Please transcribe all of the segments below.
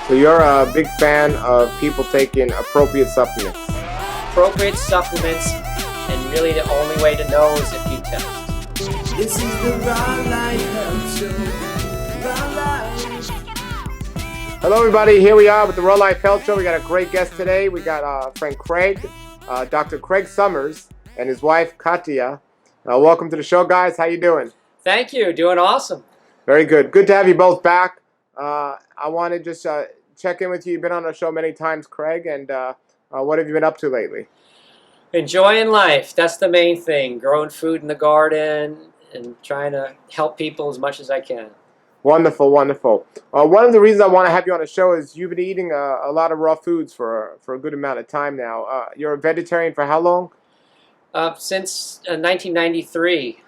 So you're a big fan of people taking appropriate supplements. Appropriate supplements, and really the only way to know is if you test. This is the Raw Life Health Show. Raw Life. Hello everybody, here we are with the Raw Life Health Show. We got a great guest today. We got our friend Craig, Dr. Craig Summers, and his wife Katya. Welcome to the show, guys. How you doing? Thank you. Doing awesome. Very good. Good to have you both back. I want to just check in with you. You've been on the show many times, Craig, and what have you been up to lately? Enjoying life. That's the main thing. Growing food in the garden and trying to help people as much as I can. Wonderful, wonderful. One of the reasons I want to have you on the show is you've been eating a lot of raw foods for a good amount of time now. You're a vegetarian for how long? Since 1993.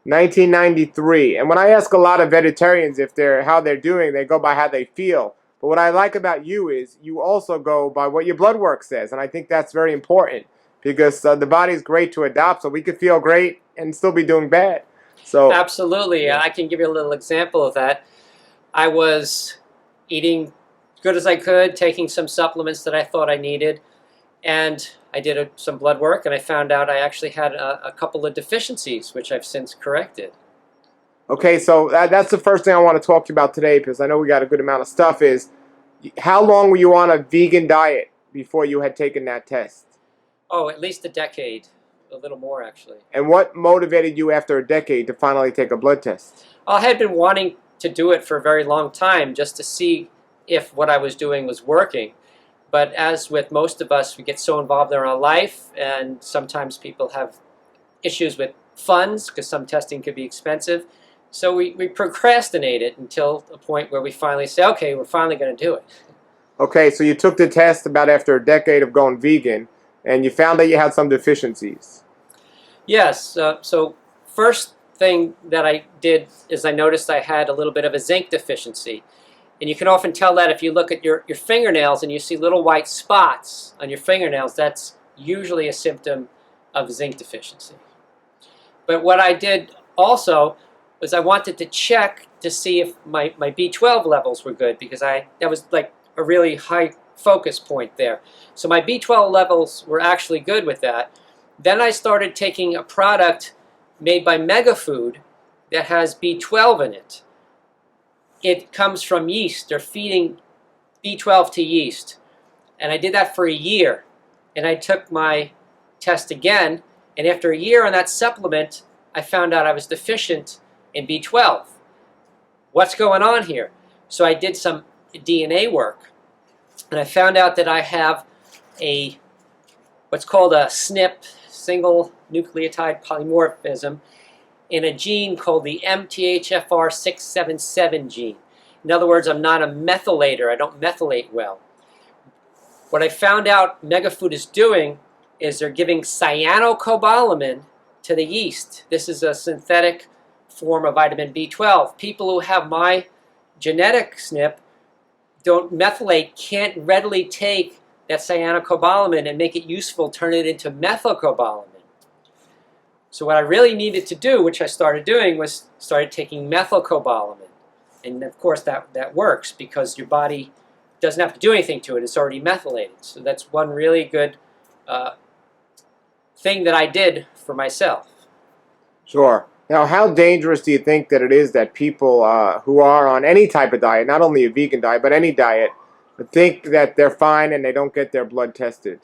1993. And when I ask a lot of vegetarians how they're doing, they go by how they feel. But what I like about you is you also go by what your blood work says, and I think that's very important because the body's great to adapt, so we could feel great and still be doing bad. So absolutely, I can give you a little example of that. I was eating good as I could, taking some supplements that I thought I needed, and I did some blood work, and I found out I actually had a couple of deficiencies, which I've since corrected. Okay, so that's the first thing I want to talk to you about today, because I know we got a good amount of stuff, is how long were you on a vegan diet before you had taken that test? Oh, at least a decade. A little more, actually. And what motivated you after a decade to finally take a blood test? I had been wanting to do it for a very long time just to see if what I was doing was working. But as with most of us, we get so involved in our life, and sometimes people have issues with funds because some testing could be expensive. So we procrastinate it until a point where we finally say, okay, we're finally going to do it. Okay, so you took the test about after a decade of going vegan, and you found that you had some deficiencies. Yes. So first thing that I did is I noticed I had a little bit of a zinc deficiency. And you can often tell that if you look at your fingernails and you see little white spots on your fingernails, that's usually a symptom of zinc deficiency. But what I did also was I wanted to check to see if my B12 levels were good, because that was like a really high focus point there. So my B12 levels were actually good with that. Then I started taking a product made by Megafood that has B12 in it. It comes from yeast. They're feeding B12 to yeast. And I did that for a year. And I took my test again. And after a year on that supplement, I found out I was deficient in B12. What's going on here? So I did some DNA work. And I found out that I have what's called a SNP, single nucleotide polymorphism, in a gene called the MTHFR677 gene. In other words, I'm not a methylator. I don't methylate well. What I found out Megafood is doing is they're giving cyanocobalamin to the yeast. This is a synthetic form of vitamin B12. People who have my genetic SNP don't methylate, can't readily take that cyanocobalamin and make it useful, turn it into methylcobalamin. So what I really needed to do, which I started doing, was started taking methylcobalamin. And of course that works because your body doesn't have to do anything to it. It's already methylated. So that's one really good thing that I did for myself. Sure. Now, how dangerous do you think that it is that people who are on any type of diet, not only a vegan diet, but any diet, think that they're fine and they don't get their blood tested?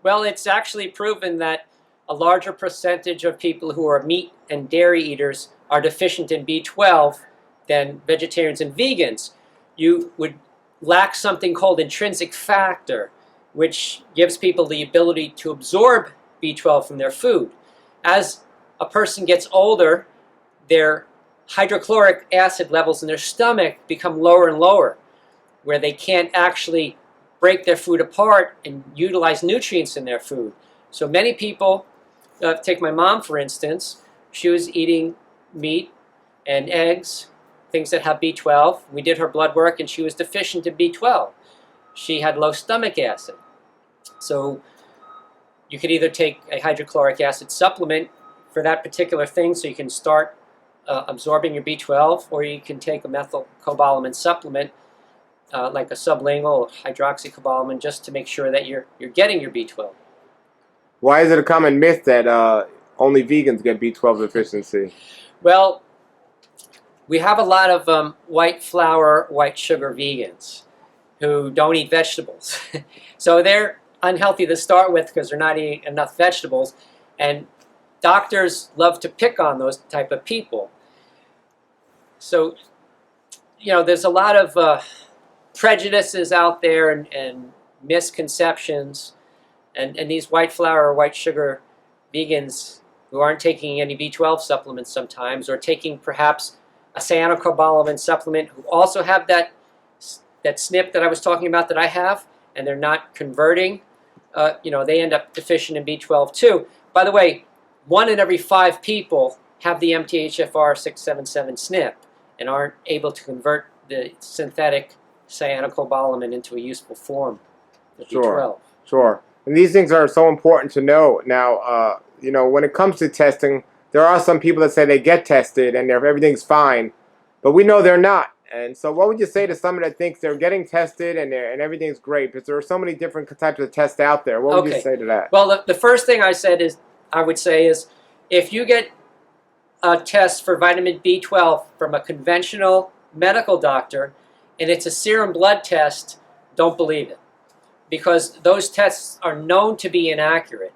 Well, it's actually proven that a larger percentage of people who are meat and dairy eaters are deficient in B12 than vegetarians and vegans. You would lack something called intrinsic factor, which gives people the ability to absorb B12 from their food. As a person gets older, their hydrochloric acid levels in their stomach become lower and lower, where they can't actually break their food apart and utilize nutrients in their food. So many people, take my mom for instance, she was eating meat and eggs, things that have B12. We did her blood work and she was deficient in B12. She had low stomach acid. So you could either take a hydrochloric acid supplement for that particular thing so you can start absorbing your B12, or you can take a methylcobalamin supplement like a sublingual hydroxycobalamin, just to make sure that you're getting your B12. Why is it a common myth that only vegans get B12 deficiency? Well, we have a lot of white flour, white sugar vegans who don't eat vegetables. So they're unhealthy to start with because they're not eating enough vegetables. And doctors love to pick on those type of people. So, you know, there's a lot of prejudices out there and misconceptions. And these white flour or white sugar vegans who aren't taking any B12 supplements sometimes, or taking perhaps a cyanocobalamin supplement, who also have that SNP that I was talking about that I have, and they're not converting, you know, they end up deficient in B12 too. By the way, 1 in every 5 people have the MTHFR 677 SNP and aren't able to convert the synthetic cyanocobalamin into a useful form of B12. Sure. And these things are so important to know. Now, you know, when it comes to testing, there are some people that say they get tested and everything's fine, but we know they're not. And so what would you say to someone that thinks they're getting tested and everything's great? Because there are so many different types of tests out there. What would you say to that? Well, the first thing I would say is, if you get a test for vitamin B12 from a conventional medical doctor and it's a serum blood test, don't believe it, because those tests are known to be inaccurate.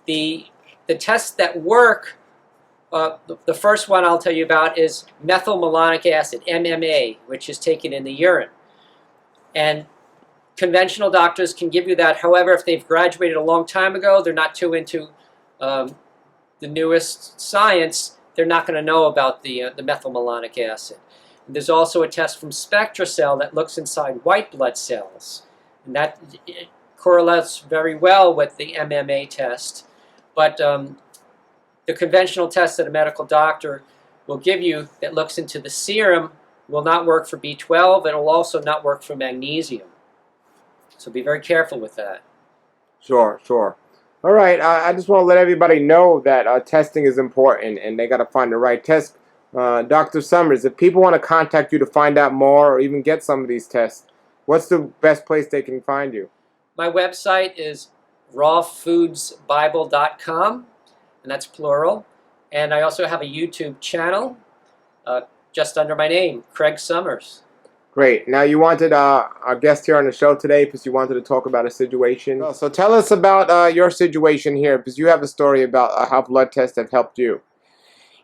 The tests that work, the first one I'll tell you about is methylmalonic acid, MMA, which is taken in the urine. And conventional doctors can give you that. However, if they've graduated a long time ago, they're not too into the newest science, they're not going to know about the methylmalonic acid. And there's also a test from SpectraCell that looks inside white blood cells. And that correlates very well with the MMA test. But the conventional test that a medical doctor will give you that looks into the serum will not work for B12. It will also not work for magnesium. So be very careful with that. Sure. All right, I just want to let everybody know that testing is important and they got to find the right test. Dr. Summers, if people want to contact you to find out more or even get some of these tests, what's the best place they can find you? My website is rawfoodsbible.com, and that's plural. And I also have a YouTube channel just under my name, Craig Summers. Great. Now, you wanted our guest here on the show today because you wanted to talk about a situation. So tell us about your situation here, because you have a story about how blood tests have helped you.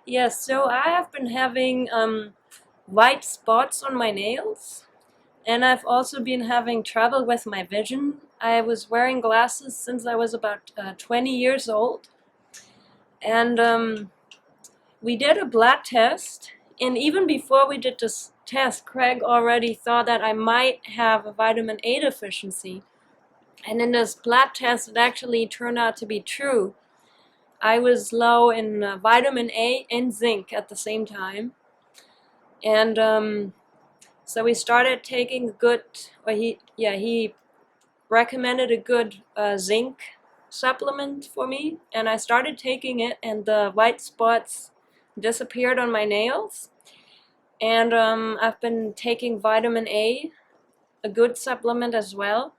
Yes, so I have been having white spots on my nails, and I've also been having trouble with my vision. I was wearing glasses since I was about 20 years old, and we did a blood test, and even before we did this test, Craig already thought that I might have a vitamin A deficiency. And in this blood test, it actually turned out to be true. I was low in vitamin A and zinc at the same time. And so we started taking he recommended a good zinc supplement for me. And I started taking it, and the white spots disappeared on my nails. And I've been taking vitamin A, a good supplement as well.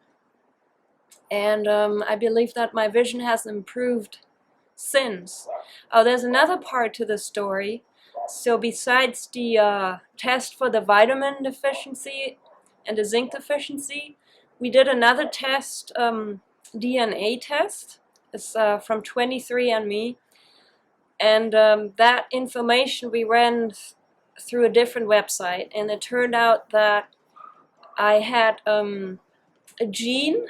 And I believe that my vision has improved since. Oh, there's another part to the story. So besides the test for the vitamin deficiency and the zinc deficiency, we did another test, DNA test. It's from 23andMe. And that information we ran through a different website, and it turned out that I had a gene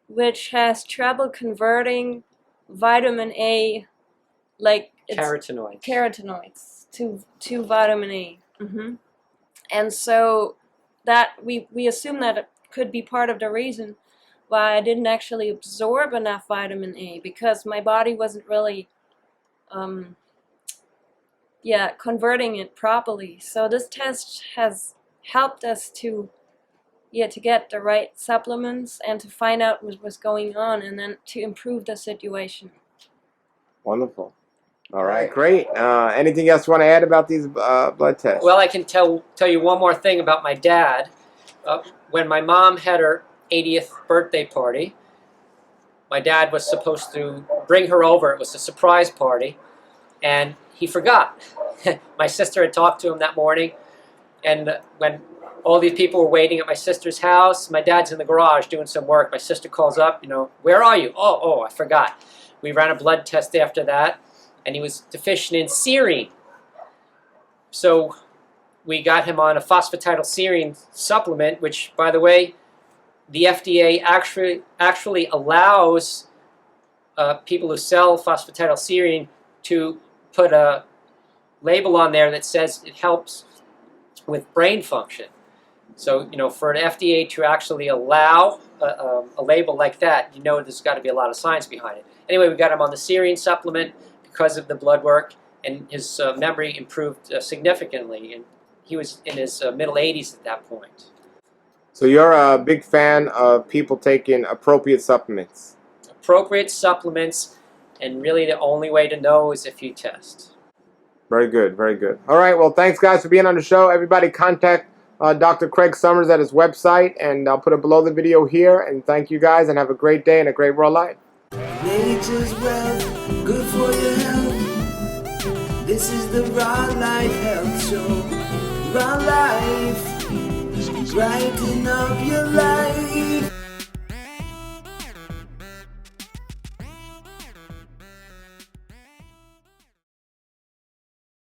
which has trouble converting vitamin A, like carotenoids to vitamin A. And so that we assume that it could be part of the reason why I didn't actually absorb enough vitamin A, because my body wasn't really converting it properly. So this test has helped us to get the right supplements and to find out what was going on, and then to improve the situation. Wonderful. All right, great. Anything else you want to add about these blood tests? Well, I can tell you one more thing about my dad. When my mom had her 80th birthday party, my dad was supposed to bring her over. It was a surprise party, and he forgot. My sister had talked to him that morning, and when all these people were waiting at my sister's house, my dad's in the garage doing some work. My sister calls up, where are you? Oh, I forgot. We ran a blood test after that, and he was deficient in serine. So we got him on a phosphatidylserine supplement, which, by the way, the FDA actually allows people who sell phosphatidylserine to put a label on there that says it helps with brain function. So, for an FDA to actually allow a label like that, there's got to be a lot of science behind it. Anyway, we got him on the serine supplement because of the blood work, and his memory improved significantly. And he was in his middle 80s at that point. So you're a big fan of people taking appropriate supplements. Appropriate supplements, and really the only way to know is if you test. Very good, very good. All right, well, thanks, guys, for being on the show. Everybody contact Dr. Craig Summers at his website, and I'll put it below the video here. And thank you, guys, and have a great day and a great world life. Nature's wealth, good for your health. This is the Raw Life Health Show. Raw Life, brighten up your life.